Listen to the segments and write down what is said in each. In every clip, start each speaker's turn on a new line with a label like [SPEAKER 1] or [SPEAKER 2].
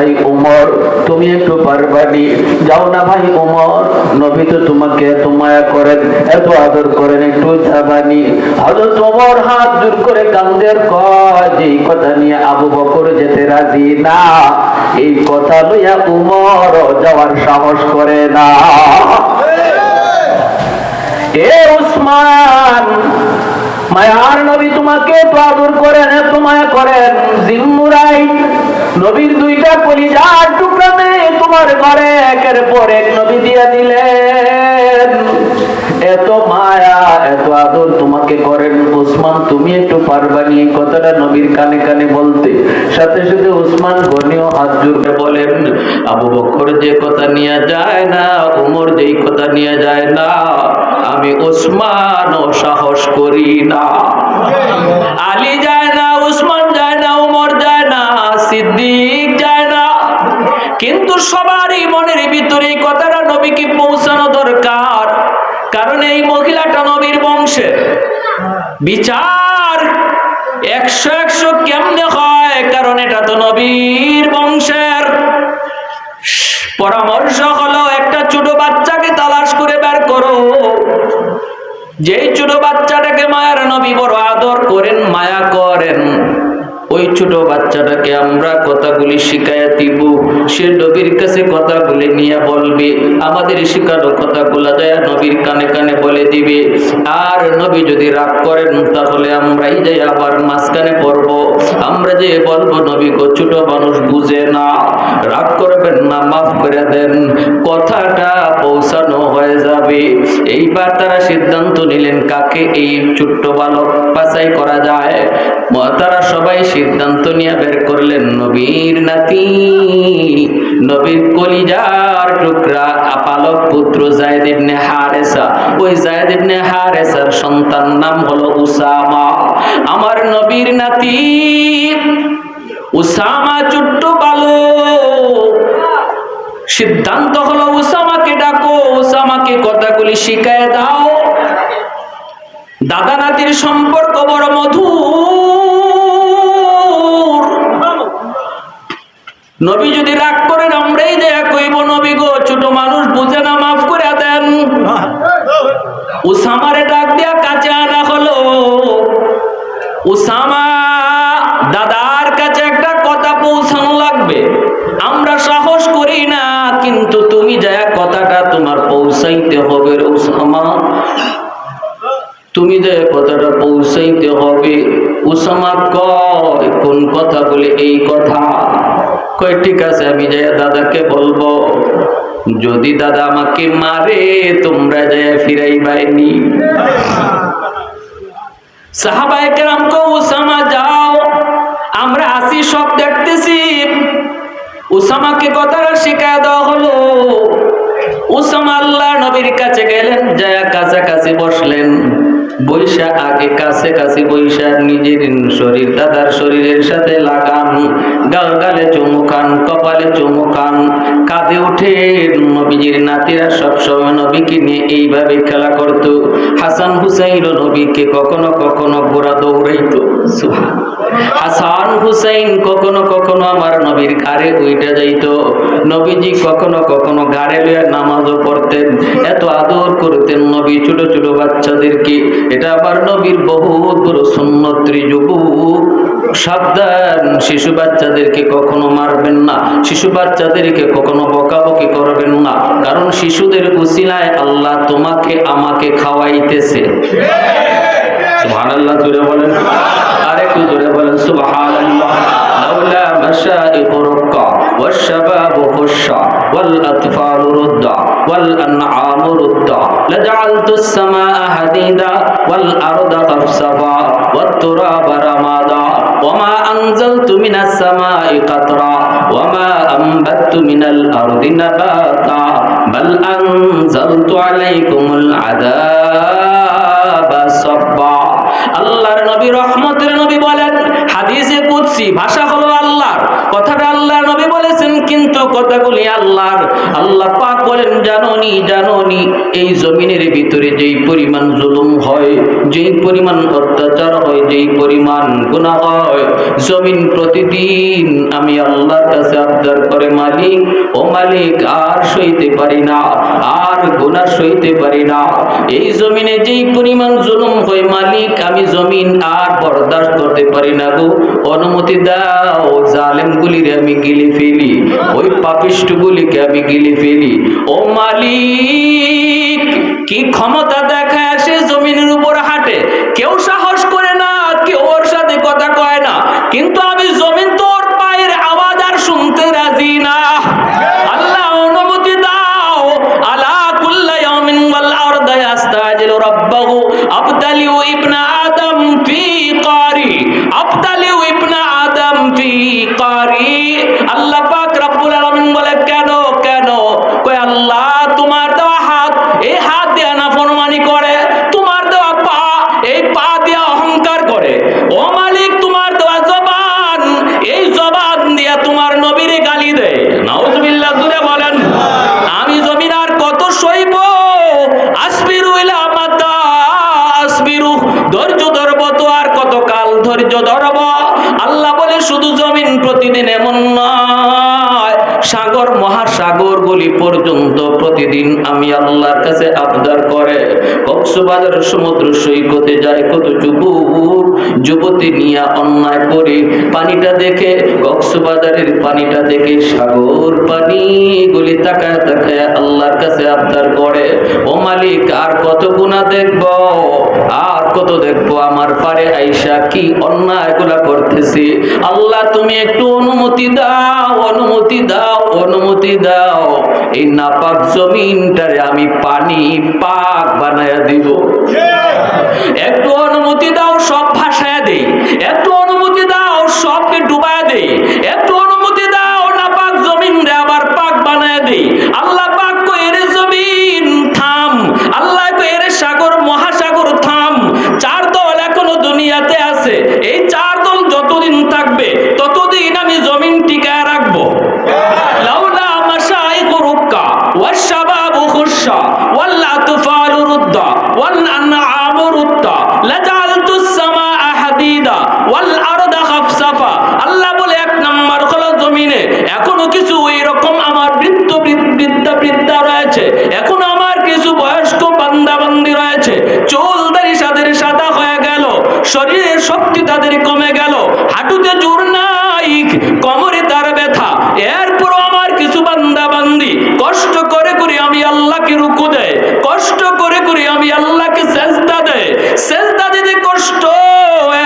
[SPEAKER 1] ভাই উমর, তুমি একটু পারবানি? যাও না ভাই উমর, নবী তো তোমাকে এত মায়া করেন, এত আদর করেন, একটু যাবানি? হযরত ওমর হাত জোর করে কান্দের কয় যে এই কথা নিয়ে আবু বকর যেতে রাজি না, এই কথা লইয়া উমর যাওয়ার সাহস করে না। এ উসমান, মায়ার নবী তোমাকে তো আদর করেন, এত মায়া করেন, জিম্মুরাই নবীর দুইটা কলিজার টুকরা মেয়ে তোমার ঘরে একের পর এক নবী দিয়া দিলেন। এত মায়া এত আদর তোমাকে করেন উসমান, তুমি একটু পারবানি এই কথাটা নবীর কানে কানে বলতে? সাথে সাথে উসমান গনিও হাত জোড়ে বলেন, আবু বকর যে কথা নিয়ে যায় না, উমর যেই কথা নিয়ে যায় না, আমি উসমানও সাহস করি না। আলী যায় না, উসমান যায় না, উমর যায় না, সিদ্দিক যায় না, কিন্তু সবারই মনের ভিতরে এই কথাটা নবীকে পৌঁছানো দরকার। কারণ এই মহিলাটা নবীর বংশের। বিচার 100-100 কেমনে হয়? কারণ এটা তো নবীর বংশের। পরামর্শ হলো একটা ছোট বাচ্চাকে তালাশ করে বের করো, যেই ছোট বাচ্চাটাকে মায়ার নবী বড় আদর করেন, মায়া করেন, ওই ছোট বাচ্চাটাকে আমরা কথাগুলি শিখাইয়া দিব, সে নবীর কাছে কথাগুলি নিয়ে বলবে, আমাদের শিখানো কথাগুলা যায় নবীর কানে কানে বলে দিবে। আর নবী যদি রাগ করেন তাহলে আমরাই যাই আবার মাঝখানে পড়ব, আমরা যে বলবো নবী গো ছোট মানুষ বুঝে না, রাগ করবেন না, মাফ করে দেন, কথাটা পৌঁছানো হয়ে যাবে। এইবার তারা সিদ্ধান্ত নিলেন কাকে এই ছোট্ট বালক বাছাই করা যায়। তারা সবাই সিদ্ধান্ত নিয়ে বের করলেন নবীর নাতি, নবীর কলিজার টুকরা পালক পুত্র যায়েদ ইবনে হারেসা। ওই যায়েদ ইবনে হারেসার সন্তান নাম হলো উসামা। আমার নবীর নাতি উসামা ছোট্ট বালক। সিদ্ধান্ত হলো উসামাকে ডাকো, উসামাকে কথাগুলি শিখায় দাও। দাদা নাতির সম্পর্ক বড় মধুর। নবী যদি রাগ করেন আমরাই দেয়া কইব নবী গো ছোট মানুষ বুঝে না, মাফ করে দেন। উসামারে ডাক দিয়া কাছে আনা হলো। উসামা, দাদার কাছে একটা কথা পৌঁছানো লাগবে, আমরা সাহস করি না, কিন্তু তুমি যা কথাটা তোমার পৌঁছাইতে হবে রে উসামা, তুমি যে কথাটা পৌঁছাইতে হবে। উসামা কয় কোন কথা বলে? এই কথা। কয় ঠিক আছে আমি যাই দাদাকে বলবো, যদি দাদা আমাকে মারে তোমরা যাই ফিরাই বাইনি। সাহাবায়ে কেরাম কো উসামা যাও, আমরা আসি সব দেখতেছি। উসামাকে কথাটা শিখায় দেওয়া হলো। উসামা আল্লাহ নবীর কাছে গেলেন, যায় কাছাকাছি বসলেন। বৈশা আগে কাছাকাছি বৈশা নিজের শরীর দাদার শরীরের সাথে লাগান, গালে চুমুকান, কপালে চুমুকান, কাঁধে উঠে। নবীজির নাতিরা সবসময় নবীকে নিয়ে এইভাবে খেলা করত। হাসান হুসাইন নবীকে কখনো কখনো ঘোড়া দৌড়াইতো। হাসান হুসাইন কখনো কখনো আমার নবীর ঘাড়ে উইটা যাইত। নবীজি কখনো কখনো ঘাড়ে লইয়া নামাজও পড়তেন, এত আদর করতেন নবী ছোট ছোট বাচ্চাদেরকে। এটা আবার নবীর বহুত বড় সুন্নত। যুবক সাবধান, শিশু বাচ্চাদেরকে কখনো মারবেন না, শিশু বাচ্চাদেরকে কখনো বকাবকি করবেন না, কারণ শিশুদের উসিলায় আল্লাহ তোমাকে আমাকে খাওয়াইতেছে। সুবহানাল্লাহ জোরে বলেন, আরেকটু জোরে বলেন সুবহানাল্লাহ। লাউলা মাশাইখু রুক্কা والشباب خشع والأطفال رضع والأنعام رضع لجعلت السماء حديدا والأرض خفصفا والتراب رمادا وما أنزلت من السماء قطرا وما أنبت من الأرض نباتا بل أنزلت عليكم العذاب صبا আল্লাহর নবী রহমতের নবী বলেন, হাদিসে কুদসি ভাষা হলো আল্লাহর, কথাটা আল্লাহর নবী বলেছেন কিন্তু কথাগুলি আল্লাহর। আল্লাহ পাক বলেন, জানোনি এই জমিনের ভিতরে যেই পরিমাণ জুলুম হয়, যেই পরিমাণ অত্যাচার হয়, যেই পরিমাণ গুনাহ হয়, জমিন প্রতিদিন আমি আল্লাহর কাছে আবদার করে, মালিক ও মালিক আর সইতে পারি না, আর গুনাহ সইতে পারি না। এই জমিনে যেই পরিমাণ জুলুম হয় মালিক, আমি জমিন আর বরদাস্ত করতে পারি না গো, অনুমতি দাও জালেমগুলির আমি গিলে ফেলি, ওই পাপিষ্ঠগুলিকে আমি গিলে ফেলি। ও মালিক, কি ক্ষমতা দেখায় আসে জমিনের উপর হাঁটে, কেউ সাহস করে না, কেউ ওর সাথে কথা কয় না, কিন্তু আমি জমিন তোর পায়ের আওয়াজ আর শুনতে রাজি না। আল্লাহ অনুমতি দাও। আলা কুল্লা ইয়াউমিন ওয়াল আরদা ইয়াস্তাজিলু রাব্বাহু আবতালিউ ইবনা আদম ফি কারি, আবতালিউ ইবনা আদম ফি কারি। আল্লাহ পাক রব্বুল আলামিন বলে, কেন কয় আল্লাহ তোমার দেওয়া হাত, এই হাত দিয়ে নাফরমানি করে, তোমার দেওয়া পা, এই পা দিয়ে অহংকার করে। ও মালিক, তোমার দেওয়া জবান, এই জবান দিয়ে তোমার নবীরে গালি দেয়। নাউজুবিল্লাহ, জুড়ে বলেন। আমি জমিন আর কত সইব? আসবিরু ইলা মাতা আসবিরু, ধৈর্য ধরব তো আর কত কাল ধৈর্য ধরব? আল্লাহ বলে, শুধু জমিন প্রতিদিন এমন নয়, সাগর মহাসাগর গুলি পর্যন্ত প্রতিদিন আমি আল্লাহর কাছে আবদার করে। কক্সবাজার সমুদ্র সৈকতে যায় কত যুবক যুবতী নিয়ে অন্যায় করে, পানিটা দেখে, কক্সবাজারের পানিটা দেখে সাগর পানি গুলি তাকায় তাকায় আল্লাহর কাছে আবদার করে, ও মালিক আর কত গুনাহ দেখব, আর কত দেখবো, আমার পারে আইসা কি অন্যায় গুলা করতেছি। আল্লাহ তুমি একটু অনুমতি দাও, অনুমতি দাও, অনুমতি দাও, এই নাপাক জমিনটারে আমি পানি পাক বানায়া দিব। একটু অনুমতি দাও, সব ভাসায়া দেই। একটু অনুমতি দাও, সবকে ডুবায়া দেই। একটু অনুমতি দাও, নাপাক জমিন রে আবার পাক বানায়া দেই। আল্লাহ পাক কই, এর জমিন থাম। আল্লাহ কই, এর সাগর মহাসাগর থাম। চার দল এখনো দুনিয়াতে আছে, এই চার দল যতদিন থাকবে ততদিন আমি জমিন টিকায় রাখবো। লাউলা মাশাইখু রুক্কা ওয়াশ শাবাবু খুশা ওয়াল আতফালু রুদ্দা ওয়াল আনআমু রুদ্দা লাজালতুস সামাআ হাদিদা ওয়াল আরদা খাফসাফা। আল্লাহ বলে, এক নাম্বার হলো জমিনে এখনো কিছু এইরকম আমার বৃদ্ধা রয়েছে, এখনো আমার কিছু বয়স্ক বান্দা বান্দি রয়েছে, চুল দাড়ি তাদের সাদা হয়ে গেল, শরীরের শক্তি তাদের কমে গেল, হাঁটুতে জোর নাই, কোমরে তার ব্যথা, এরপরও আমার কিছু বান্দা বান্দি কষ্ট করে করে আমি আল্লাহকে রুকু দেয়, কষ্ট করে করে আমি আল্লাহকে সেজদা দেয়, সেজদা দিতে কষ্ট,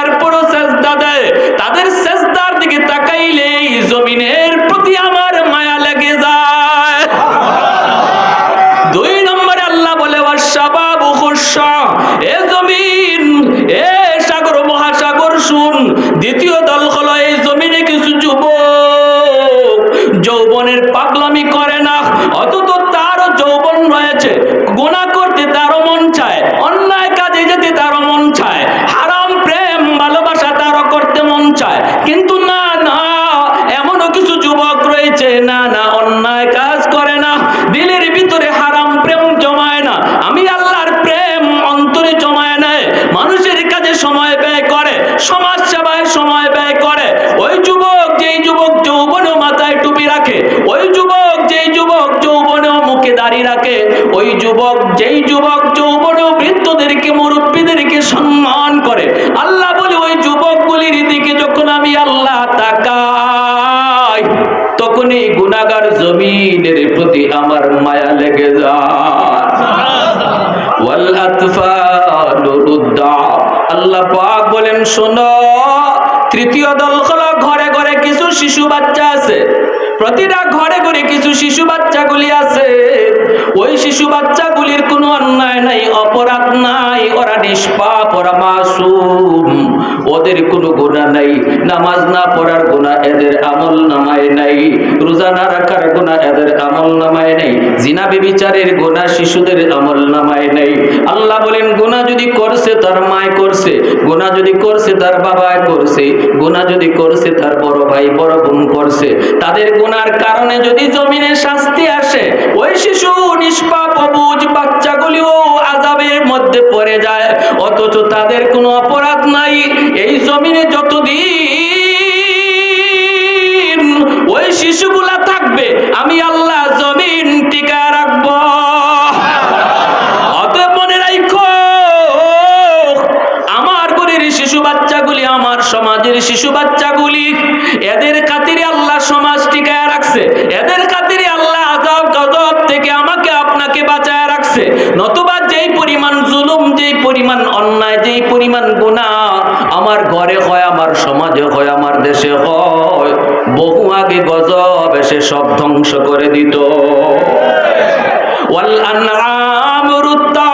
[SPEAKER 1] এরপরও সেজদা দেয়। তাদের সেজদার দিকে তাকাইলেই জমিনের প্রতি আমার মায়া লেগে যায়। দুই নম্বরে আল্লাহ বলে, ওয়াশাবাবু খুশা, এ জমিন, এ সাগর মহাসাগর শুন। দ্বিতীয় দল হলো এই জমিনে কিছু যুবক যৌবনের পাগলামি করে না, অথচ তারও যৌবন রয়েছে, গুনাহ করতে তারও মন চায়, অন্যায় কাজে যেতে তারও মন চায়, হারাম প্রেম ভালোবাসা তারও করতে মন চায়, কিন্তু না, এমনও কিছু যুবক রয়েছে না, অন্যায় কাজ করে না, দিলের ভিতরে হারাম প্রেম জমায় না, আমি আল্লাহর প্রেম অন্তরে জমায় নেয়, মানুষের কাজে সময় ব্যয় করে, সমাজ সেবায় সময় ব্যয় করে। ওই যুবক যেই যুবক যৌবনেও মাথায় টুপি রাখে, ওই যুবক যেই যুবক যৌবনেও মুখে দাড়ি রাখে, ওই যুবক যেই যুবক যৌবনেও বৃদ্ধদেরকে মুরব্বীদেরকে সম্মান করে, আল্লাহ বলে ওই যুবকগুলির দিকে যখন আমি আল্লাহ তাকাই, তখন এই গুনাহগার জমিনের প্রতি আমার মায়া লেগে যায়। ওয়াল আতফালু রুদ্দা, আল্লাহ পাক বলেন, শোনো, তৃতীয় দল হলো ঘরে ঘরে কিছু শিশু বাচ্চা আছে, প্রতিটা ঘরে ঘরে কিছু শিশু বাচ্চাগুলি আছে, ওই ওই শিশু বাচ্চাগুলির কোনো অন্যায় নাই, অপরাধ নাই, ওরা নিষ্পাপ, ওরা মাসুম, ওদের কোনো গুনাহ নাই। নামাজ না পড়ার গুনাহ এদের আমল নামায় নাই, রোজা না রাখার গুনাহ এদের আমল নামায় নাই, জিনা ব্যভিচারের গুনাহ শিশুদের আমল নামায় নাই। আল্লাহ বলেন গুনাহ যদি করছে তার মায় করছে, গুনাহ যদি করছে তার বাবায় করছে, গুনাহ যদি করছে তার বড় ভাই বড় বোন করছে, তাদের গুনার কারণে যদি জমিনে শাস্তি আসে, ওই শিশু নিষ্পাপ অবুঝ বাচ্চাগুলিও আযাবের মধ্যে পড়ে যায়, অথচ তাদের কোনো অপরাধ নাই। এই জমিনে যতদিন ওই শিশুগুলা থাকবে আমি আল্লাহ জমিন টিকায় রাখবো। অতএব মনে রাখো, আমার ঘরের শিশু বাচ্চাগুলি, আমার সমাজের শিশু বাচ্চাগুলি, এদের খাতিরে আল্লাহ সমাজ টিকায় রাখছে, এদের খাতিরে আল্লাহ আযাব গজব থেকে আমাকে আপনাকে বাঁচায় রাখছে। নতুবা যেই পরিমাণ জুলুম, যেই পরিমাণ অন্যায়, যেই পরিমাণ গুনাহ আমার ঘরে হয়, আমার সমাজে হয়, আমার দেশে হয়, বহু আগে গজব এসে সব ধ্বংস করে দিত। ওয়াল আনআম রুত্তা,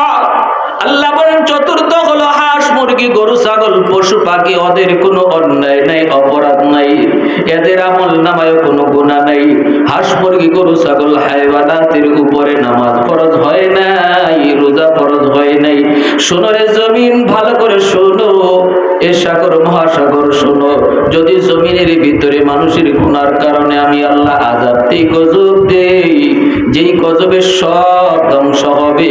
[SPEAKER 1] আল্লাহ বলেন চতুর্থ হলো হাঁস মুরগি গরু ছাগল পশু পাখি, ওদের কোনো অন্যায় নাই, অপরাধ নাই, এদের আমল নামায় কোনো গুনাহ নাই। হাঁস মুরগি গরু ছাগল হায়ওয়ানাতের উপরে নামাজ ফরজ হয় নাই, রোজা ফরজ হয় নাই। শোনো রে জমিন, ভালো করে শোনো, এ সাগর মহাসাগর শোনো, যদি জমিনের ভিতরে মানুষের গুনার কারণে আমি আল্লাহ আযাব দেই, গজব দেই, যেই গজবের সব ধ্বংস হবে,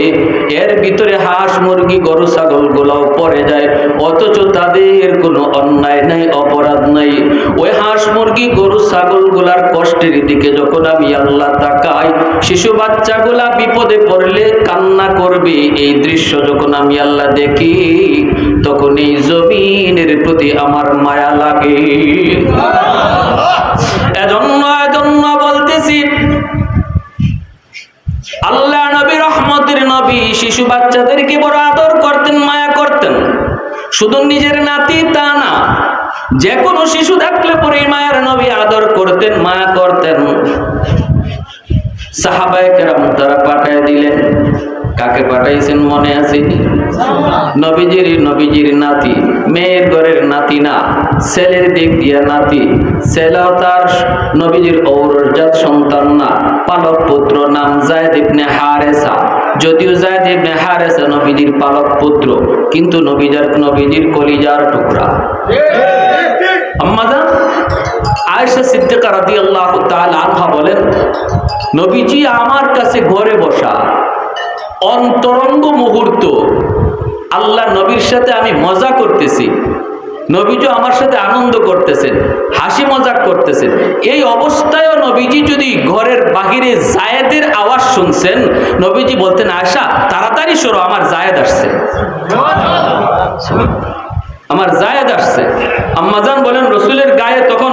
[SPEAKER 1] এর ভিতরে হাঁস মুরগি গরু ছাগল গুলাও পড়ে যায়, অথচ তাদের কোনো অন্যায় নাই, অপরাধ নাই। ওই হাঁস মুরগি গরু ছাগল গুলার কষ্টের দিকে যখন আমি আল্লাহ তাকাই, শিশু বাচ্চাগুলা বিপদে পড়লে কান্না করবে, এই দৃশ্য যখন আমি আল্লাহ দেখি, তখন এই জমিনের প্রতি আমার মায়া লাগে। এজন্য বলতেছি, আল্লাহ নবী রহমতের নবী শিশু বাচ্চাদেরকে বড় আদর করতেন, মায়া করতেন। শুধু নিজের নাতি তা না, যে কোনো শিশু দেখলে পরে মায়ের নবী আদর করতেন, মায়া করতেন। সাহাবায়ে কেরাম তারা পাঠায় দিলেন, কাকে পাঠাইছেন মনে আছে? নবীজির নাতি, মেয়ের ঘরের নাতি না, ছেলের দিক দিয়া নাতি, ছেলেও তার নবীজির ঔরসজাত সন্তান না, পালক পুত্র, নাম যায়েদ ইবনে হারেসা। যদিও যায়েদ ইবনে হারেসা নবীজির পালক পুত্র, কিন্তু নবীজির কলিজার টুকরা। আম্মা জান আয়েশা সিদ্দিকা রাদিয়াল্লাহু তাআলা আনহা বলেন, নবীজি আমার কাছে ঘরে বসা, অন্তরঙ্গ মুহূর্ত, আল্লাহ নবীর সাথে আমি মজা করতেছি, নবীজি আমার সাথে আনন্দ করতেছেন, হাসি মজাক করতেছেন। এই অবস্থায়ও নবীজি যদি ঘরের বাহিরে জায়েদের আওয়াজ শুনছেন, নবীজি বলতেন, আয়েশা তাড়াতাড়ি সরো, আমার জায়েদ আসছে, আমার জায়েদ আসছে। আম্মাজান বলেন, রসুলের গায়ে তখন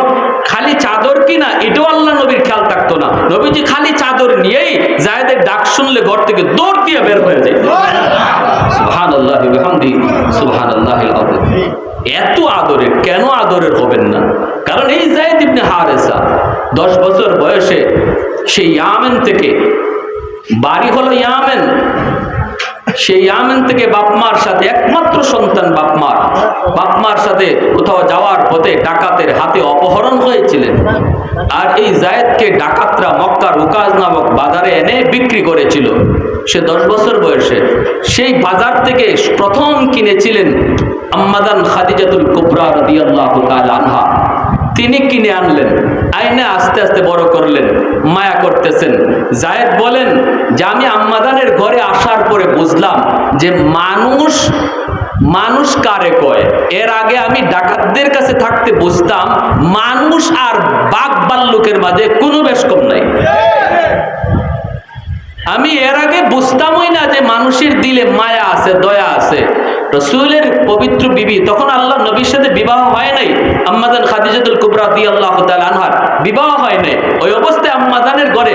[SPEAKER 1] খালি চাদর কিনা এটাও আল্লাহ নবীর খেয়াল থাকতো না, নবীজি খালি চাদর নিয়েই জায়েদের ডাক শুনলে ঘর থেকে দৌড় দিয়ে বের হয়ে যায়। সুবহানাল্লাহি ওয়া বিহামদিহি, সুবহানাল্লাহিল আযীম। এত আদরের, কেন আদরের হবেন না? কারণ এই যায়েদ ইবনে হারেসা 10 বছর বয়সে সেই ইয়ামেন থেকে, বাড়ি হলো ইয়ামেন, সেই ইয়ামেন থেকে বাপমার সাথে, একমাত্র সন্তান বাপমার সাথে কোথাও যাওয়ার পথে ডাকাতের হাতে অপহরণ হয়েছিলেন। আর এই যায়েদকে ডাকাতরা মক্কার উকাজ নামক বাজারে এনে বিক্রি করেছিল। সে 10 বছর বয়সে সেই বাজার থেকে প্রথম কিনেছিলেন আম্মাদান খাদিজাতুল কুবরা রাদিয়াল্লাহু তাআলা আনহা। তিনি কিনে আনলেন, আইনে আস্তে আস্তে বড় করলেন, মায়া করতেছেন। যায়েদ বলেন যে আমি আম্মাদানের ঘরে আসার পরে বুঝলাম যে মানুষ কারে কয়। এর আগে আমি ডাকাতদের কাছে থাকতে বুঝতাম মানুষ আর বাঘ ভাল্লুকের মাঝে কোনো বেশ কম নাই। আমি এর আগে বুঝতামই না যে মানুষের দিলে মায়া আছে, দয়া আছে। রাসূলের পবিত্র বিবি, তখন আল্লাহ নবীর সাথে বিবাহ হয় নাই, আম্মাজান খাদিজাতুল কুবরা রাদিয়াল্লাহু তাআলা আনহার বিবাহ হয় নাই। ওই অবস্থায় আম্মাজানের ঘরে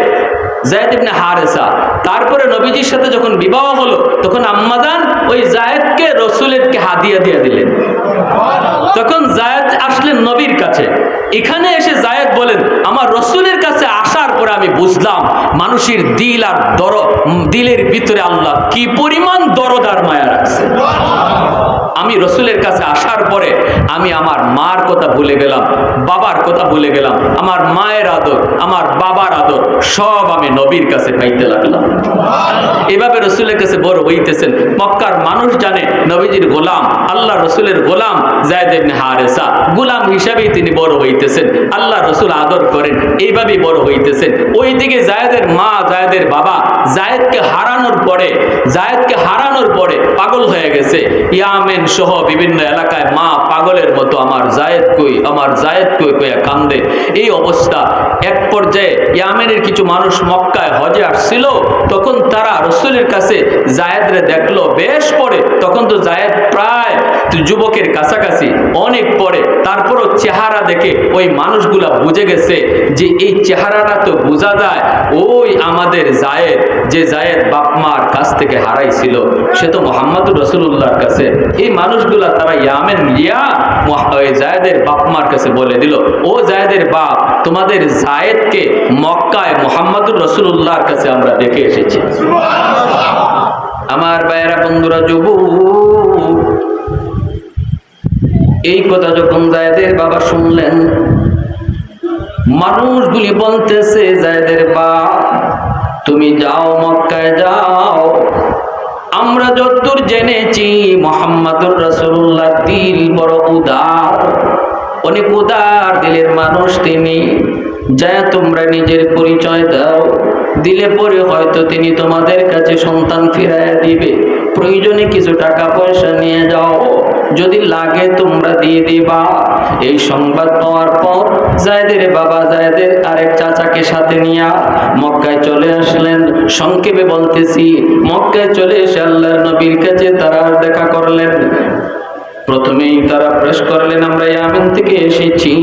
[SPEAKER 1] যায়েদ ইবনে হারেসা। তারপরে নবীজির সাথে যখন বিবাহ হলো, তখন আম্মাজান ওই যায়েদকে রাসূলেরকে হাদিয়া দিয়ে দিলেন। তখন যায়েদ আসলেন নবীর কাছে। এখানে এসে যায়েদ বলেন, আমার রাসূলের কাছে আসার পরে আমি বুঝলাম মানুষের দিল আর দিলের ভিতরে আল্লাহ কি পরিমাণ দরদ আর মায়া রাখছে। আমি রসুলের কাছে আসার পরে আমি আমার মার কথা ভুলে গেলাম, বাবার কথা ভুলে গেলাম, আমার মায়ের আদর, আমার বাবার আদর সব আমি নবীর কাছে পাইতে লাগলাম। এভাবে রসুলের কাছে বড় হইতেছেন। মক্কার মানুষ জানে নবীজির গোলাম, আল্লাহ রসুলের গোলাম যায়েদ ইবনে হারেসা, গোলাম হিসাবেই তিনি বড় হইতেছেন। আল্লাহ রসুল আদর করেন, এইভাবেই বড় হইতেছেন। ওইদিকে জায়েদের মা, জায়েদের বাবা জায়েদকে হারানোর পরে পাগল হয়ে গেছে। ইয়ামেন সহ বিভিন্ন এলাকায় মা পাগলের মতো আমার জায়েদ কই কইয়া কান্দে। এই অবস্থা। এক পর্যায়ে ইয়ামেনের কিছু মানুষ মক্কায় হজে আসছিল, তখন তারা রসুলের কাছে জায়েদরে দেখলো বেশ পরে, তখন তো জায়েদ প্রায় যুবকের কাছাকাছি, অনেক পরে। তারপরও চেহারা দেখে ওই মানুষগুলা বুঝে গেছে যে এই চেহারাটা তো বোঝা যায় ওই আমাদের জায়েদ, যে জায়েদ বাপ মার কাছ থেকে হারাইছিল, সে তো মুহাম্মদুর রাসূলুল্লাহর কাছে। এই মানুষগুলা তারা ইয়ামেন গিয়া জায়েদের বাপ মার কাছে বলে দিল, ও জায়েদের বাপ, তোমাদের জায়েদকে মক্কায় মুহাম্মদুর রাসূলুল্লাহর কাছে আমরা দেখে এসেছি। আমার ভাইয়েরা, বন্ধুরা, যুবক, এই কথা যখন জায়েদের বাবা শুনলেন, মানুষগুলি বলতেছে, জায়েদের বাপ তুমি যাও, মক্কায় যাও। আমরা যতদূর জেনেছি মুহাম্মদুর রাসূলুল্লাহ দিল বড় উদার, অনেক উদার দিলের মানুষ তিনি। যায় তোমরা নিজের পরিচয় দাও, দিলে পরে হয়তো তিনি তোমাদের কাছে সন্তান ফিরাইয়া দিবে। প্রয়োজনে কিছু টাকা পয়সা নিয়ে যাও, যদি লাগে তোমরা দিয়ে দিবা। এই সংবাদ পাওয়ার পর জায়েদের বাবা জায়েদের আরেক চাচাকে সাথে নিয়ে মক্কায় চলে আসলেন। সংক্ষেপে বলতেছি, মক্কায় চলে এসে আল্লাহর নবীর কাছে তারা দেখা করলেন। প্রথমেই তারা প্রশ্ন করলেন, আমরা ইয়ামেন থেকে এসেছি,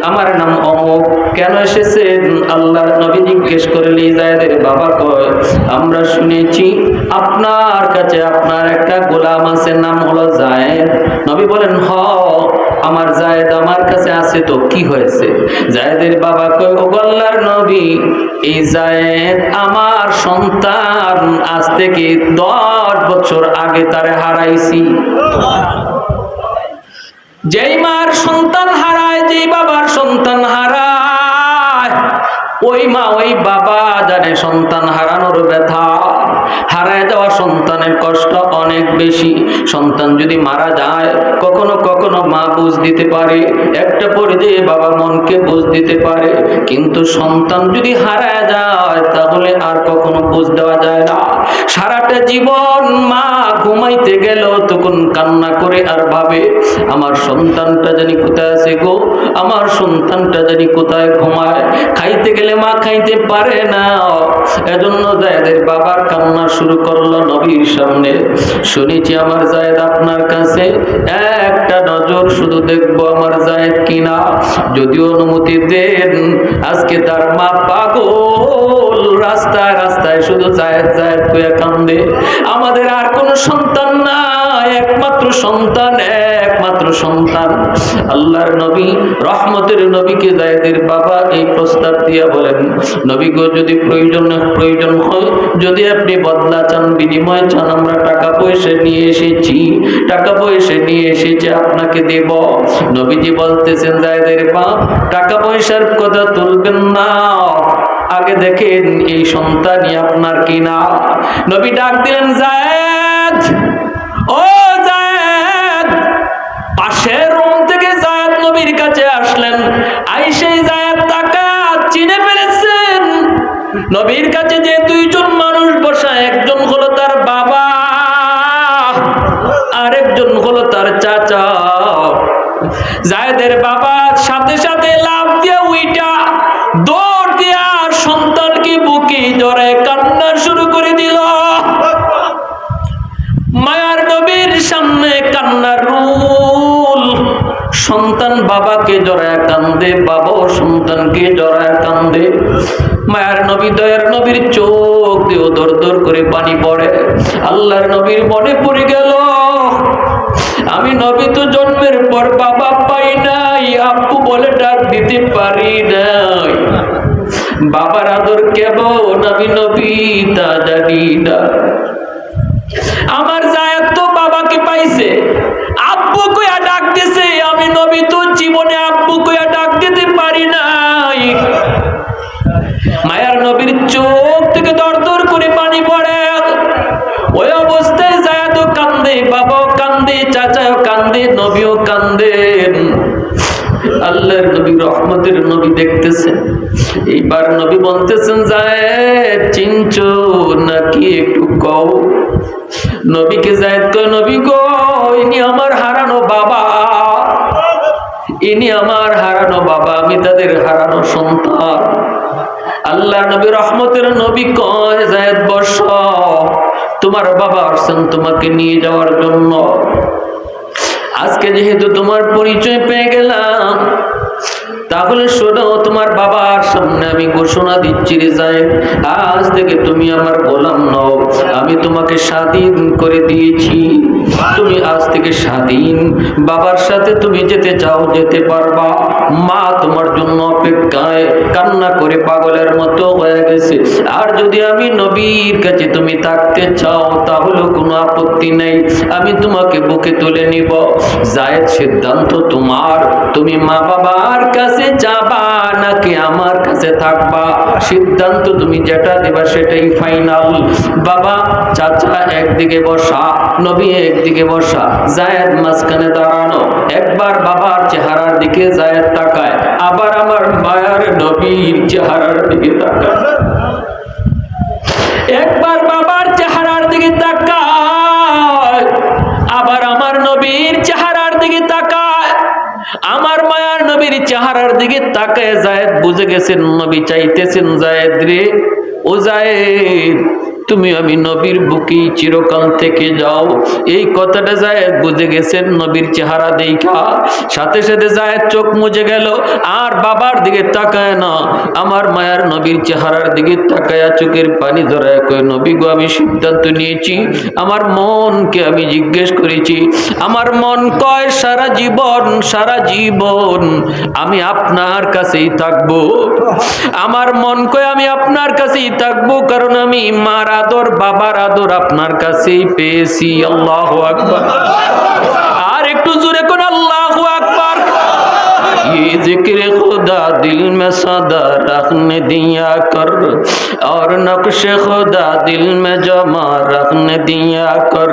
[SPEAKER 1] আমার নাম অমুক, কেন এসেছেন? আল্লাহর নবী জিজ্ঞেস করলেন, জায়েদের বাবা কয়, আমরা শুনেছি আপনার কাছে আপনার একটা গোলাম আছে, নাম হলো জায়েদ। নবী বলেন, হ, আমার জায়েদ আমার কাছে আছে, তো কি হয়েছে? জায়েদের বাবা কয়, ও আল্লাহর নবী, এই জায়েদ আমার সন্তান, আজ থেকে 10 বছর আগে তারে হারাইছি। যেই মার সন্তান হারায়, যেই বাবার সন্তান হারায়, ওই মা ওই বাবা জানে সন্তান হারানোর ব্যথা। হারায় যাওয়া সন্তানের কষ্ট অনেক বেশি। সন্তান যদি মারা যায়, কখনো কখনো মা বুঝ দিতে পারে, একটা পর্যায়ে বাবা মনকে বুঝ দিতে পারে, কিন্তু সন্তান যদি হারায় যায় তাহলে আর কখনো বুঝ দেওয়া যায় না। সারাটা জীবন মা ঘুমাইতে গেল তখন কান্না করে আর ভাবে, আমার সন্তানটা জানি কোথায় আছে গো, আমার সন্তানটা জানি কোথায় ঘুমায়। খাইতে গেলে মা খাইতে পারে না, এজন্য জায়েদের বাবার কান্না শুরু করলো নবীর সামনে। শুনেছি আমার জায়েদ আপনার কাছে, একটা নজর শুধু দেখবো আমার জায়েদ কিনা, যদি অনুমতি দেন। আজকে তার মা পাগল, রাস্তায় রাস্তায় শুধু জায়েদ জায়েদ কইয়া কান্দে। আমাদের আর কোনো সন্তান নাই, একমাত্র সন্তান, একমাত্র সন্তান। আল্লাহর নবী, রহমতের নবীকে জায়েদের বাবা এই প্রস্তাব দিয়া বলেন, নবী গো, যদি প্রয়োজন হয়, যদি আপনি বদলা চান, বিনিময় চান, আমরা টাকা পয়সা নিয়ে এসেছি আপনাকে দেব। নবীজি বলতেছেন, জায়েদের বাপ, টাকা পয়সার কথা তুলবেন না, আগে দেখেন এই সন্তানই আপনার কিনা। নবী ডাক দিলেন, জায়েদ, ও জায়েদ। পাশের রুম থেকে জায়েদ নবীর কাছে আসলেন। আইসেই জায়েদ তাকে চিনে ফেলেছেন। নবীর কাছে যে দুইজন মানুষ বসা, একজন হলো তার বাবা, আরেকজন হলো তার চাচা। জায়েদের বাবা সাথে সাথে লাফ দিয়ে উইটা দৌড় দিয়া সন্তানকে বুকে জড়ায় কান্না শুরু করে দিল। মায়ার নবীর সামনে কান্নার রুল। সন্তান বাবাকে জড়ায় কান্দে, বাবাও সন্তানকে জড়ায় কান্দে। মায়ার নবী, দয়ার নবীর চোখ দিয়ে দর দর করে পানি পড়ে। আল্লাহর নবীর মনে পড়ে গেল, আমি নবী তো জন্মের পর বাবা পাই নাই, আব্বু বলে ডাক দিতে পারি নাই। বাবার আদর কেমন আমি নবী তা জানি না। আমার জায়েদ তো বাবাকে পাইছে, আব্বু কইয়া ডাক দিছে, আমি নবী তো জীবনে আব্বু কইয়া ডাক দিতে পারি নাই। মায়ার নবীর চোখ থেকে দর দর করে পানি পড়ে। ওই অবস্থায় জায়েদও কান্দে, বাবাও কান্দে, চাচাও কান্দে, নবীও কান্দেন। আল্লাহর নবী রহমতের নবী দেখতেছেন। এইবার নবী বলতেছেন, জায়েদ চিনছো নাকি একটু কও। নবীকে জায়েদ কয়, নবী গো ইনি আমার হারানো বাবা, ইনি আমার হারানো বাবা, আমি তাদের হারানো সন্তান। আল্লাহ নবী রহমতের নবী কয়, জায়েদ বসো, তোমার বাবা আসছেন তোমাকে নিয়ে যাওয়ার জন্য। আজকে যেহেতু তোমার পরিচয় পেয়ে গেলাম, তাহলে শোনো, তোমার বাবার সামনে আমি ঘোষণা দিচ্ছি রে জায়েদ, আজ থেকে তুমি আমার গোলাম নও, আমি তোমাকে স্বাধীন করে দিয়েছি। তুমি আজ থেকে স্বাধীন, বাবার সাথে তুমি যেতে চাও যেতে পারবা। মা তোমার জন্য অপেক্ষায় কান্না করে পাগলের মতো হয়ে গেছে। আর যদি আমি নবীর কাছে তুমি থাকতে চাও তাহলে কোনো আপত্তি নেই, আমি তোমাকে বুকে তুলে নিব। জায়েদ সিদ্ধান্ত তোমার, তুমি মা বাবার কাছে যাবা নাকি আমার কাছে থাকবা, সিদ্ধান্ত তুমি যেটা দেবা সেটাই ফাইনাল। বাবা চাচা একদিকে বসা, নবী একদিকে বসা, জায়েদ মাঝখানে দাঁড়ানো। একবার বাবার চেহারার দিকে জায়েদ তাকায়, আবার আমার মায়ার নবীর চেহারার দিকে তাকায়। একবার বাবার চেহারার দিকে তাকায়, আবার আমার নবীর চেহারার দিকে তাকায়। আমার মায়ার নবীর চেহারার দিকে তাকায় জায়েদ বুঝে গেছেন নবী চাইতেছেন, জায়েদ রে, ও জায়েদ তুমি আমি নবীর বুকে চিরকাল থেকে যাও। এই কথাটা জায়েদ বুঝে গেছেন নবীর চেহারা দেখা। সাথে সাথে জায়েদ চোখ মুজে গেল, আর বাবার দিকে তাকায় না, আমার মায়ার নবীর চেহারার দিকে তাকায়া চোখের পানি ধরায় কয়, নবী গো আমি সিদ্ধান্ত নিয়েছি। আমার মনকে আমি জিজ্ঞেস করেছি, আমার মন কয় সারা জীবন আমি আপনার কাছেই থাকবো। আমার মন কয় আমি আপনার কাছেই থাকবো, কারণ আমি মার আদর বাবার আদর আপনার কাছেই পেয়েছি। আল্লাহু আকবার। আর একটু জোরে কোন আল্লাহু আকবার। ये जिक्र खुदा दिल में सदा रखने दिया कर, और नक्श खुदा दिल में जमा रखने दिया कर।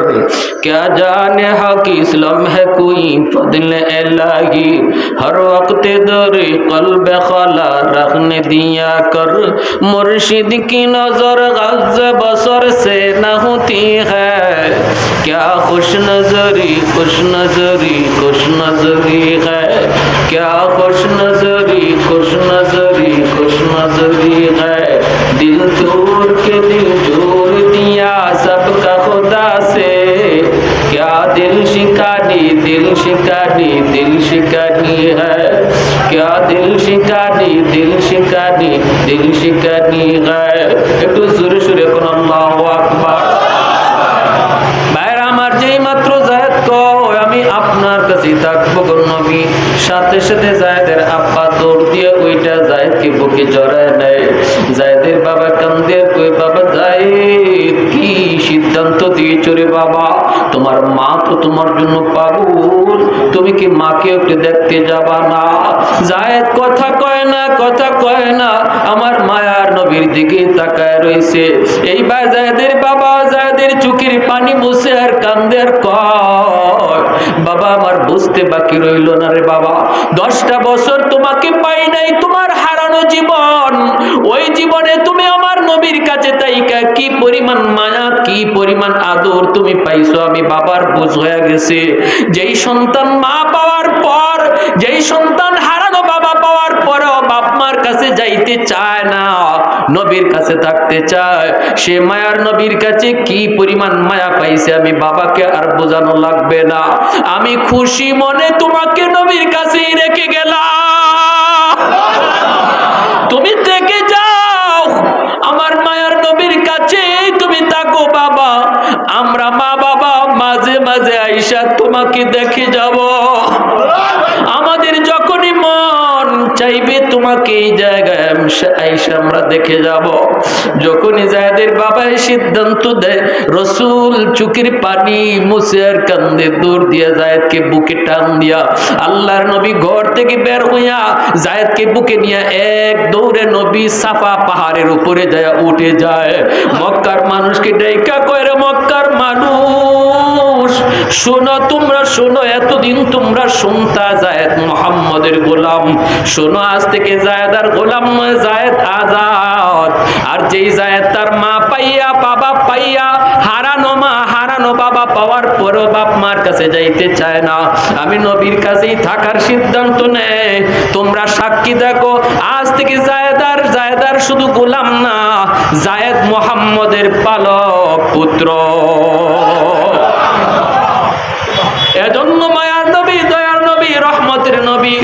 [SPEAKER 1] क्या जाने हक इस्लाम है कोई फضل इलाही, हर वक्त दरे कल्ब खला रखने दिया कर। मुर्शिद की नजर गज़ बसर से न होती है, क्या खुश नजरी है, क्या खुश नजरी है। दिल दूर के दिल दूर दिया सबका खुदा से, क्या दिल शिकानी है, क्या दिल शिकानी है। একটু জোরে সুরে কোন আল্লাহু আকবার। ভাইরা আমার, যেই মাত্র জায়েদ কয় আমি আপনার কাছেই থাকবো গো নবী, সাথে সাথে জায়েদের আব্বা দৌড় দিয়ে ওইটা জায়েদকে বুকে জড়ায় নেয়। জায়েদের বাবা কান্দে, কই বাবা জায়েদ কি সিদ্ধান্ত দিয়েছো রে বাবা, তোমার মা তো তোমার জন্য পাগল, তুমি কি মাকে একটু দেখতে যাবা না? জায়েদ কথা কয় না, আমার মায়ার নবীর দিকে তাকায় রয়েছে। এইবার জায়েদের বাবা জায়েদের চোখের পানি মুছে আর কান্দে আর কয়, বাবা আমার বুঝতে বাকি রইল না রে বাবা, 10টা বছর তোমাকে পাই নাই, তোমার হারানো জীবন, ওই জীবনে তুমি আমার নবীর কাছে তাইকা কি পরিমাণ মায়া কি পরিমাণ আদর তুমি পাইছো আমি বাবার বুঝ হয়ে গেছে। যেই সন্তান মা পাওয়ার পর, যেই সন্তান হারানো বাবা পাওয়ার পরও বাপ মার কাছে যাইতে চায় না, নবীর কাছে থাকতে চায়, সে মায়ার নবীর কাছে কি পরিমাণ মায়া পাইছে আমি বাবাকে আর বোঝানো লাগবে না। আমি খুশি মনে তোমাকে নবীর কাছেই রেখে গেলাম, তুমি থেকে যাও, আমার মায়ার নবীর কাছে তুমি থাকো বাবা। আমরা মা বাবা মাঝে মাঝে আইসা তোমাকে দেখে যাব, আমাদের যখনই মন চাইবে তোমাকে এই জায়গায় আইসা আমরা দেখে যাব। যখনই জায়েদের বাবা সিদ্ধান্ত দেয়, রসুল চোখের পানি মুছে আর কান্দে দৌড় দিয়া জায়েদকে বুকে টান দিয়া আল্লাহর নবী ঘর থেকে বের হইয়া জায়েদকে বুকে নিয়ে এক দৌড়ে নবী সাফা পাহাড়ের উপরে যায় উঠে যায়। মক্কার মানুষকে ডাইকা কয়, রে মক্কার মানুষ শোনো, তোমরা শোনো, এতদিন তোমরা শুনতা জায়েদ মুহাম্মদের গোলাম, শোনো আজ থেকে জায়েদ আর গোলাম নয়, জায়েদ আজাদ। আর যেই জায়েদ তার মা পাইয়া বাবা পাইয়া হারানো মা হারানো বাবা পাওয়ার পরও বাপ মার কাছে যাইতে চায় না, আমি নবীর কাছেই থাকার সিদ্ধান্ত নেয়। তোমরা সাক্ষী দেখো, আজ থেকে জায়েদার শুধু গোলাম না, জায়েদ মুহাম্মদের পালক পুত্র। এজন্য মায়ার নবী, দয়ার নবী, রহমতের নবী,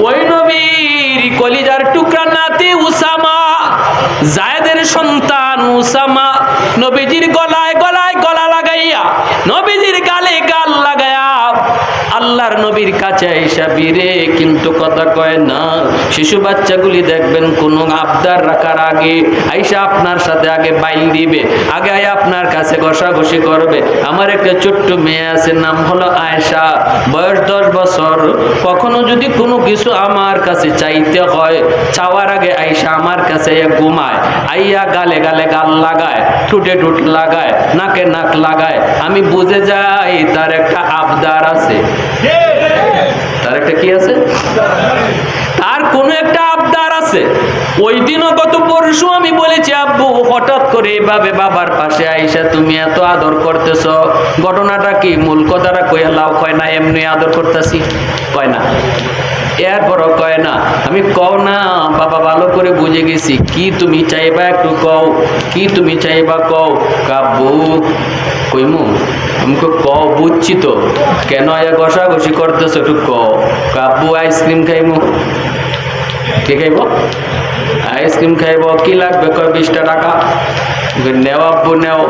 [SPEAKER 1] ওই নবীর কলিজার টুকরা নাতি উসামা, জায়েদের সন্তান উসামা, নবীজির গলায় গলায় গলা লাগাইয়া, নবীজির গালে গাল লাগাইয়া আল্লাহর নবীর কাছে আইসা বীরে কিন্তু কথা কয় না। শিশু বাচ্চাগুলি দেখবেন কোনো আবদার রাখার আগে আইসা আপনার সাথে আগে বাইল দিবে, আগে আপনার কাছে ঘষাঘষি করবে। আমার একটা ছোট্ট মেয়ে আছে, নাম হলো আয়েশা, বয়স 10 বছর। কখনো যদি কোনো কিছু আমার কাছে চাইতে হয়, চাওয়ার আগে আইসা আমার কাছে ঘুমায়, আইয়া গালে গালে গাল লাগায়, ঠুটে ঠুট লাগায়, নাকে নাক লাগায়। আমি বুঝে যাই তার একটা আবদার আছে, তার একটা কি আছে, তার কোনো একটা আবদার আছে। ওই দিনও গত পরশু আমি বলেছি, আব্বু হঠাৎ করে এভাবে বাবার পাশে আইসা তুমি এত আদর করতেছ, ঘটনাটা কি, মূল কথাটা কইয়া লাও। কয় না, এমনি আদর করতেছি, কয় না, এরপরও কয় না। আমি কও না বাবা, ভালো করে বুঝে গেছি, কি তুমি চাইবা একটু কও, কি তুমি চাইবা কও। কাব্বু কইমু, আমাকে কও, বুঝছি তো, কেন এ ঘষাঘষি করতেছ একটু কও। কাব্বু আইসক্রিম খাইমু। কে খাইব? আইসক্রিম খাইব। কি লাগবে? কয় 20টা টাকা। নেও আব্বু নেও।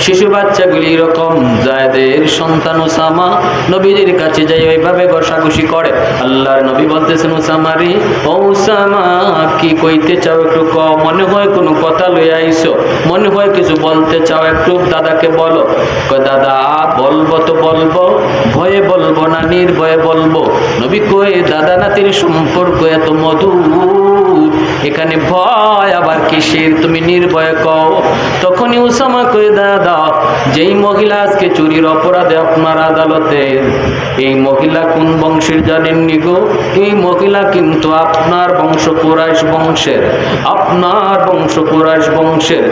[SPEAKER 1] শিশু বাচ্চাগুলি এরকম জায়েদের সন্তান উসামা নবীজির কাছে যাই ওইভাবে ঘষাঘষি করে। আল্লাহর নবী বলতেছেন, উসামা রে, ও উসামা কি কইতে চাও একটু কও, মনে হয় কোনো কথা লইয়া আইছো, মনে হয় কিছু বলতে চাও, একটু দাদাকে বলো। কয় দাদা বলবো তো বলবো, ভয়ে বলবো না নির্ভয়ে বলবো। নবী কই, দাদা নাতির সম্পর্ক এত মধুর, এখানে ভয় আবার কিসের, তুমি নির্ভয়ে কও। তখনই উসামা কই, দাদা যেই মহিলা আজকে চুরির অপরাধে আপনার আদালতে, এই মহিলা কোন বংশের জানেননি গো? এই মহিলা কিন্তু আপনার বংশ কুরাইশ বংশের, আপনার বংশ কুরাইশ বংশের,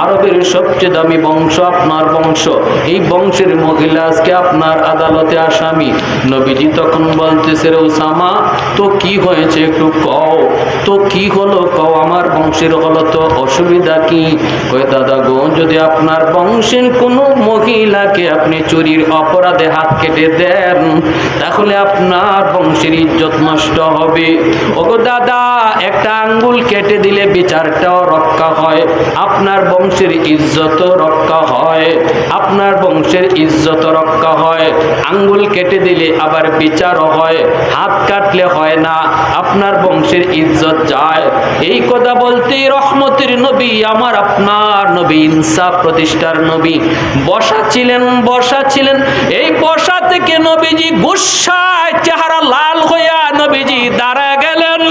[SPEAKER 1] আরবের সবচেয়ে দামি বংশ আপনার বংশ। এই বংশের মহিলা আজকে আপনার আদালতে আসামি। নবীজি তখন বলতেছে, রে উসামা তো কি হয়েছে একটু কও, তো কি হলো কও, আমার বংশের হলো তো অসুবিধা কি? কই দাদা গো, যদি আপনার বংশের কোনো মহিলাকে আপনি চুরির অপরাধে হাত কেটে দেন, তাহলে আপনার বংশের ইজ্জত নষ্ট হবে। ওগো দাদা, একটা আঙ্গুল কেটে দিলে বিচারটাও রক্ষা হয়, আপনার বংশের ইজ্জত রক্ষা হয়, আপনার বংশের ইজ্জত রক্ষা হয়। আঙ্গুল কেটে দিলে আবার বিচারও হয়, হাত কাটলে হয় না, আপনার বংশের ইজ্জত যায়। এই কথা বলতেই রহমতের নবী, আমার আপনার নবী, ইনসাফ প্রতিষ্ঠার নবী বসা ছিলেন। এই বসা থেকে নবীজি গুসায় চেহারা লাল হইয়া নবীজি দাঁড়া গেলেন।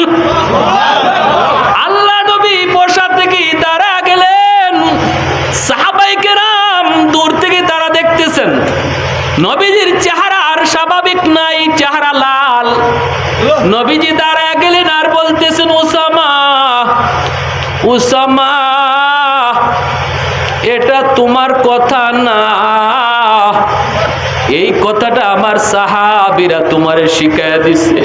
[SPEAKER 1] আল্লাহ নবী বসা থেকে দাঁড়া গেলেন। সাহাবায়ে কেরাম দূর থেকে তারা দেখতেছেন নবীজির চেহারা আর স্বাভাবিক নাই, চেহারা লাল। নবীজি দাঁড়া গেলেন আর বলতেছেন, উসামা, উসামা এটা তোমার কথা না, এই কথাটা আমার সাহাবীরা তোমারে শিখায়া দিছে।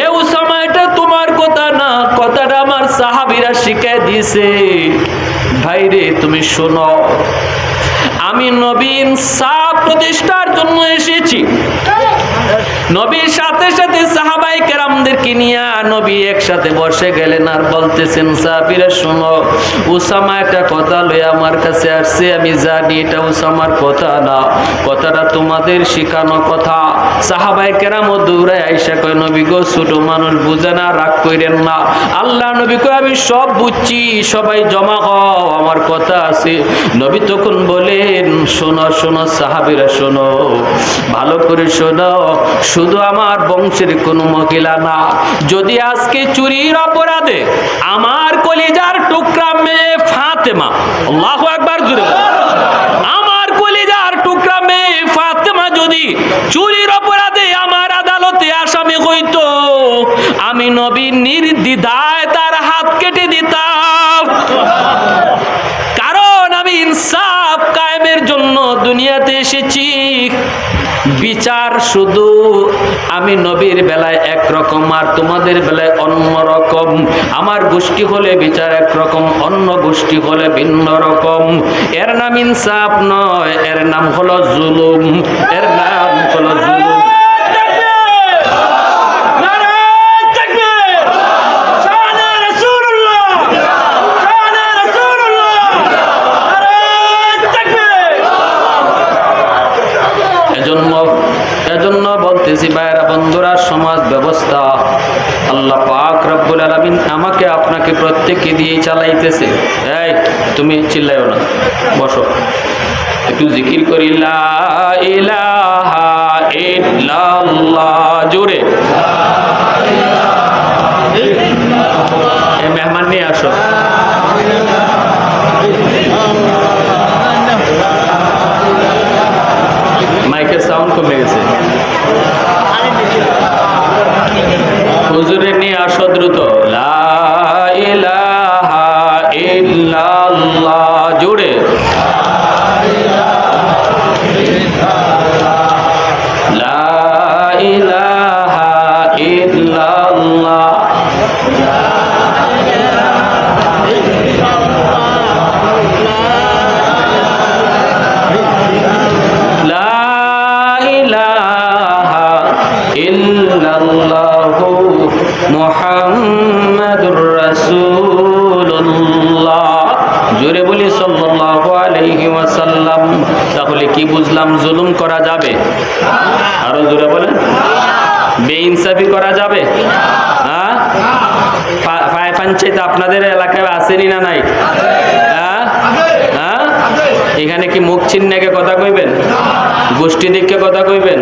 [SPEAKER 1] এ উসামা, এটা তোমার কথা না, কথাটা আমার সাহাবীরা শিখায়া দিছে। ভাইরে তুমি শোনো, আমি নবী ইনসাফ প্রতিষ্ঠার জন্য এসেছি। নবীর সাথে সাথে সাহাবায়ে কেরামদেরকে নিয়ে নবী একসাথে বসে গেলেন আর বলতেছেন, সাহাবীরা শোনো, উসামা একটা কথা লয়ে আমার কাছে আসছে, আমি জানি এটা উসামার কথা না, কথাটা তোমাদের শেখানো কথা। সাহাবায়ে কেরাম দৌড়ায় আইসা কয়, নবী গো, ছোট মানুষ বুঝে না, রাগ কইরেন না। আল্লাহ নবী কয়, আমি সব বুঝছি, সবাই জমা হও, আমার কথা আছে। নবী তখন বলেন, শোনো শোনো সাহাবীরা শোনো, ভালো করে শোনো, শুধু আমার বংশের কোনো মহিলা না, যদি আজকে চুরির অপরাধে আমার কলিজার টুকরা মেয়ে ফাতেমা, আল্লাহু আকবার জোরে, আমার কলিজার টুকরা মেয়ে ফাতেমা যদি চুরির অপরাধে আমার আদালতে আসামি হইতো, আমি নবী নির্দ্বিধায় তার হাত কেটে দিতাম। কারণ আমি ইনসাফ কায়েমের জন্য দুনিয়াতে এসেছি। বিচার শুধু আমি নবীর বেলায় একরকম আর তোমাদের বেলায় অন্য রকম। আমার গোষ্ঠী হলে বিচার একরকম, অন্য গোষ্ঠী হলে ভিন্ন রকম। এর নাম ইনসাফ নয়, এর নাম হলো জুলুম, এর নাম হলো জুলুম। এজন্য বলতেছি ভাইরা বন্ধুরা, সমাজ ব্যবস্থা আল্লাহ পাক রব্বুল আলামিন আমাকে আপনাকে প্রত্যেককে দিয়ে চালাইতেছে। এই তুমি চিল্লাইও না, বসো, একটু জিকির করি, লা ইলাহা ইল্লাল্লাহ, জোরে। এই মেহমান নিয়ে আসো। মাইকের সাউন্ড কমে গেছে, হুজুরে নিয়ে আসো দ্রুত। লা ইলাহা ইল্লাল্লাহ, জোরে। লা ইলাহা ইল্লাল্লাহ, মুহাম্মাদুর রাসূলুল্লাহ, জোরে বলি সাল্লাল্লাহু আলাইহি ওয়াসাল্লাম। তাহলে কি বুঝলাম? জুলুম করা যাবে? আরো জোরে বলেন। বেইনসাফি করা যাবে? হ্যাঁ, ফায় পঞ্চায়েত আপনাদের এলাকায় আসেনি না নাই? হ্যাঁ হ্যাঁ, এখানে কি মুখ চিহ্নকে কথা কইবেন? গোষ্ঠী দিককে কথা কইবেন?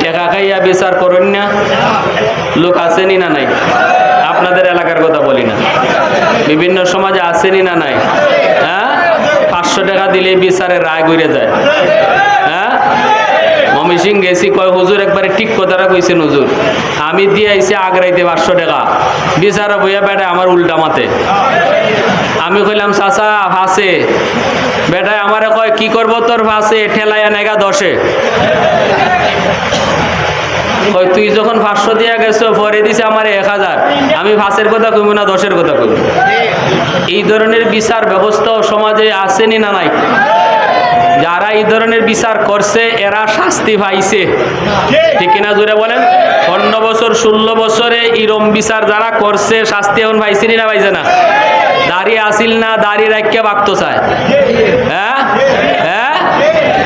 [SPEAKER 1] টেকা খাইয়া বিচার করেন না? লোক আসেনি না নাই? আপনাদের এলাকার কথা বলি না, বিভিন্ন সমাজে আসেনি না নাই? হ্যাঁ, 500 টাকা দিলেই বিচারের রায় ঘুরে যায়। হ্যাঁ, মমিসিং গেছি, কয় হুজুর একবারে ঠিক কথাটা কইছেন হুজুর, আমি দিয়ে আইছি আগ্রাইতে 500 টাকা, বিচারা বইয়া বেটা আমার উল্টা মাতে। আমি কইলাম চাচা ফাঁসে, বেটায় আমারে কয় কি করবো তোর ফাঁসে, ঠেলাইয়া নেগা 10-এ। তুই যখন 500 দিয়া গেছো, পরে দিছে আমার 1000, আমি ফাঁসের কথা কইব না 10-এর কথা কইব? এই ধরনের বিচার ব্যবস্থাও সমাজে আসেনি না নাই? যারা এই ধরনের বিচার করছে এরা শাস্তি পাইছে, ঠিক কিনা জোরে বলেন? 15 বছর 16 বছরে ইরম বিচার যারা করছে শাস্তি এখন পাইছেনি না পাইছে না? দাঁড়িয়ে আসিল না, দাঁড়িয়ে রাখিয়া বাক্ত চায়। হ্যাঁ হ্যাঁ,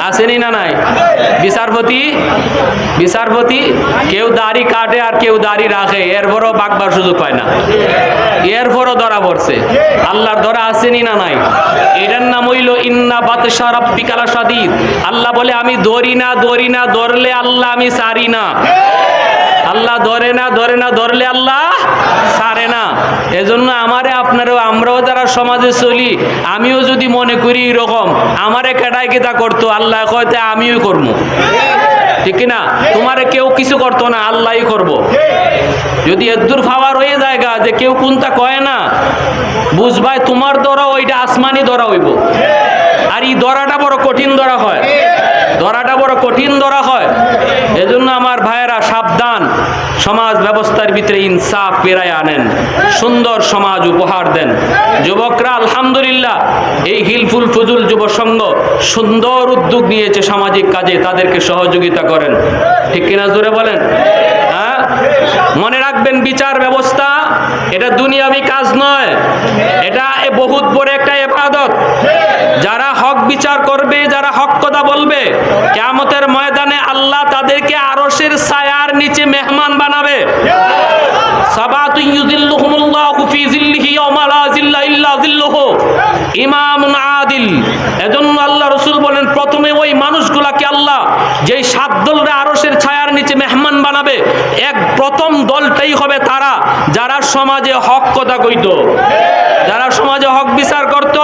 [SPEAKER 1] আসেনি না নাই? বিচারপতি কেউ দাড়ি কাটে আর কেউ দাড়ি রাখে, এরপরও বাগবার সুযোগ পায় না, এরপরও ধরা পড়ছে। আল্লাহর ধরা আসেনি না নাই? এটার নাম হইল ইন্না বাতশা রাব্বিকা লাশাদীদ। আল্লাহ বলে আমি ধরি না, ধরলে আল্লাহ আমি ছাড়ি না। আল্লাহ ধরে না, ধরলে আল্লাহ ছাড়ে না। এজন্য আমারে আপনারও, আমরাও যারা সমাজে চলি, আমিও যদি মনে করি এরকম আমারে কেটাই কেটা করতো, আল্লাহ কয়তে আমিও করবো, ঠিক কিনা? তোমারে কেউ কিছু করতো না, আল্লাহই করবো। যদি এদুর ফাওয়ার হয়ে জায়গা যে কেউ কোনটা কয় না, বুঝবাই তোমার ধরা ওইটা আসমানি ধরা হইব। আর এই ধরাটা বড় কঠিন ধরা হয়, ধরাটা বড় কঠিন ধরা হয়। এজন্য আমার ভাইয়েরা সাবধান। দান, সমাজ ব্যবস্থার ভিতরে ইনসাফ ফেরায় আনেন, সুন্দর সমাজ উপহার দেন। যুবকরা আলহামদুলিল্লাহ এই হিলফুল ফুজুল যুব সংঘ সুন্দর উদ্যোগ নিয়েছে সামাজিক কাজে, তাদেরকে সহযোগিতা করেন। ঠিক কিনা জোরে বলেন? হ্যাঁ, মনে রাখবেন বিচার ব্যবস্থা এটা দুনিয়াবি কাজ নয়, এটা বহুত বড় একটা ইবাদত। যারা হক বিচার করবে, যারা হক কথা বলবে, কিয়ামতের ময়দানে আল্লাহ তাদেরকে আরশের ছায়ার নিচে মেহমান বানাবে। সাবাতু ইউযিল্লুহুমুল্লাহু ফি যিল্লিহি ইয়াওমা লা যিল্লা ইল্লা যিল্লুহু, ইমামুন আদিল। এজন্য আল্লাহ রাসূল বলেন প্রথমে ওই মানুষগুলাকে আল্লাহ যেই 7 দলরে আরশের ছায়ার নিচে মেহমান বানাবে, প্রথম দলটাই হবে তারা যারা সমাজে হক কথা কইতো, যারা সমাজে হক বিচার করত,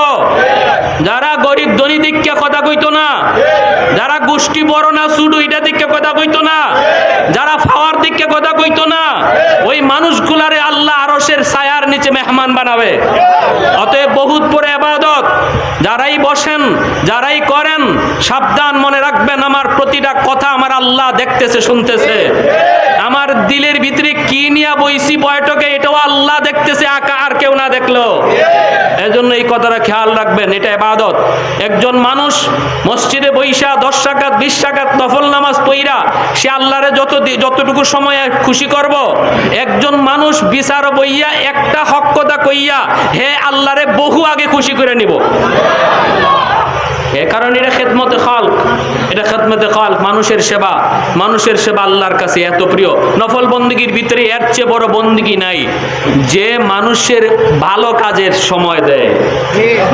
[SPEAKER 1] যারা গরিব ধনী দিককে কথা কইতো না, যারা গোষ্ঠী বড় না ছোট এটা দিককে কথা কইতো না, যারা ফাওয়ার দিককে কথা কইতো না, ওই মানুষগুলারে আল্লাহ আরশের ছায়ার নিচে মেহমান বানাবে। অতএব বহুত বড় ইবাদত। যারাই বসেন, যারাই করেন, সাবধান, মনে রাখবেন আমার প্রতিটা কথা আমার আল্লাহ দেখতেছে, শুনতেছে। আমার দিলের ভিতরে কি নিয়ে বইছি বয়টকে এটাও আল্লাহ দেখতেছে, আর কেউ না দেখলো। এজন্য এই কথাটা খেয়াল রাখবেন, এটা ইবাদত। একজন মানুষ মসজিদে বইসা 10 রাকাত 20 রাকাত নফল নামাজ পড়া সে আল্লাহরে যতটুকু সময় খুশি করব, একজন মানুষ বিচার বইয়া একটা হক কথা কইয়া হে আল্লাহরে বহু আগে খুশি করে নিব। এ কারণে এটা খেদমতে খালক, এটা খেদমতে খালক, মানুষের সেবা। মানুষের সেবা আল্লাহর কাছে এত প্রিয়। নফল বন্দেগীর ভিতরে এর চেয়ে বড় বন্দেগী নাই, যে মানুষের ভালো কাজের সময় দেয়,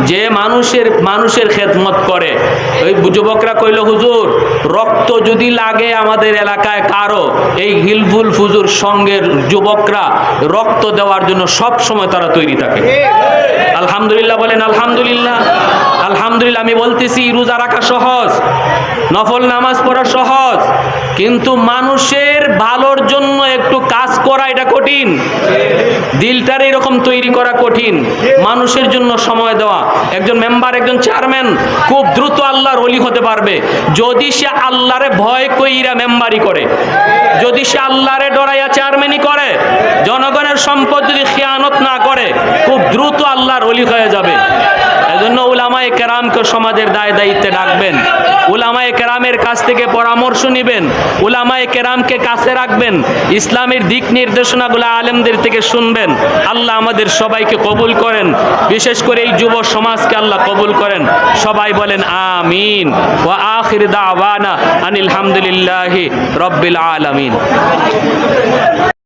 [SPEAKER 1] যে মানুষের খেদমত করে। ওই যুবকরা কইল, হুজুর রক্ত যদি লাগে আমাদের এলাকায় কারো, এই হিলফুল ফুজুর সঙ্গের যুবকরা রক্ত দেওয়ার জন্য সব সময় তারা তৈরি থাকে। আলহামদুলিল্লাহ বলেন, আলহামদুলিল্লাহ। আলহামদুলিল্লাহ। আমি বলতেছি রোজা রাখা সহজ, নফল নামাজ পড়া সহজ, কিন্তু মানুষের ভালোর জন্য একটু কাজ করা এটা কঠিন। দিলটার এরকম তৈরি করা কঠিন, মানুষের জন্য সময় দেওয়া। একজন মেম্বার, একজন চেয়ারম্যান খুব দ্রুত আল্লাহর ওলি হতে পারবে যদি সে আল্লাহরে ভয় কইরা মেম্বারি করে, যদি সে আল্লাহরে ডরাইয়া চেয়ারম্যানই করে, জনগণের সম্পদ যদি খিয়ানত না করে, খুব দ্রুত আল্লাহর ওলি হয়ে যাবে। এজন্য উলামায়ে কেরামকে সমাজের দায় দায়িত্বে ডাকবেন, উলামায়ে কেরামের কাছ থেকে পরামর্শ নেবেন, উলামায়ে কেরামকে কাছে রাখবেন, ইসলামের দিক নির্দেশনাগুলো আলেমদের থেকে শুনবেন। আল্লাহ আমাদের সবাইকে কবুল করেন, বিশেষ করে এই যুব সমাজকে আল্লাহ কবুল করেন। সবাই বলেন আমিন। ওয়া আখির দাওয়ানা আনিল হামদুলিল্লাহি রাব্বিল আলামিন।